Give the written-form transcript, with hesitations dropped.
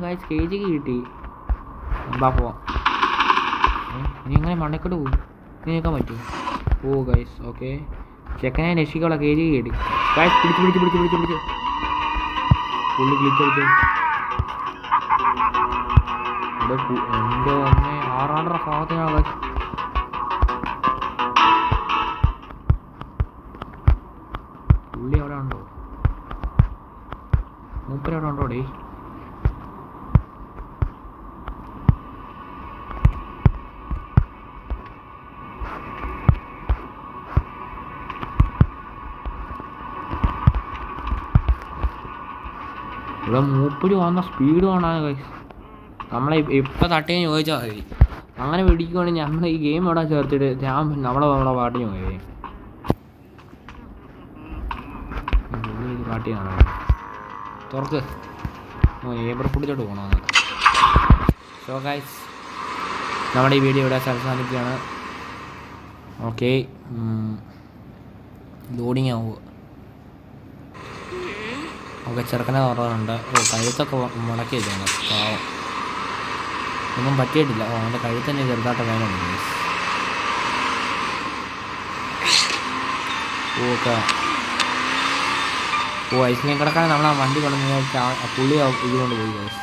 Guys cage കിട്ടി. എന്താ പോവാം. നീ എങ്ങനെ മണ്ടക്കോട്ട് പോകും? നീ നിൽക്കാൻ പറ്റും? ഓ ഗൈസ് ഓക്കെ. ചെക്കനെ രക്ഷിക്കാനുള്ള കേജ് കിട്ടി. ഗൈസ് പിടിച്ച് പുള്ളി ഗ്ലിച്ചടിച്ചു. എൻ്റെ ഒന്ന് 6 ഭാഗത്തിനാണ് ഗൈസ്. പുള്ളി അവിടെ ഉണ്ടോ? മൂപ്പരവിടെ ഉണ്ടോ? ഡേ ഇവിടെ മൂപ്പര് വന്ന സ്പീഡ് കാണാൻ ഗൈസ്. നമ്മളെ ഇപ്പം തട്ടേന്ന് ചോദിച്ചാൽ മതി. അങ്ങനെ പിടിക്കുവാണെങ്കിൽ നമ്മൾ ഈ ഗെയിം ഇവിടെ ചേർത്തിട്ട് നമ്മളെ പാട്ടിന് പോയി പാട്ടിയാണ് തുറക്ക്. ഏബർ പിടിച്ചോട്ട് പോകണമെന്ന്. സോ ഗൈസ് നമ്മുടെ ഈ വീഡിയോ ഇവിടെ അവസാനിക്കുകയാണ്. ഓക്കെ ലോഡിങ് ആവുക. ഓക്കെ ചെറുക്കനെ തുറന്നുണ്ട്. കഴുത്തൊക്കെ മുടക്കി വെച്ചാണ് പാവം. ഒന്നും പറ്റിയിട്ടില്ല. അവൻ്റെ കഴുത്തന്നെ ചെറുതായിട്ട് വേദനയുണ്ട് ഗൈസ്. ഓക്കെ ഐസ്ക്രീം കിടക്കാൻ നമ്മൾ ആ വണ്ടി കൊണ്ടുവന്ന് പുള്ളി ഇതുകൊണ്ട് പോയി ഗൈസ്.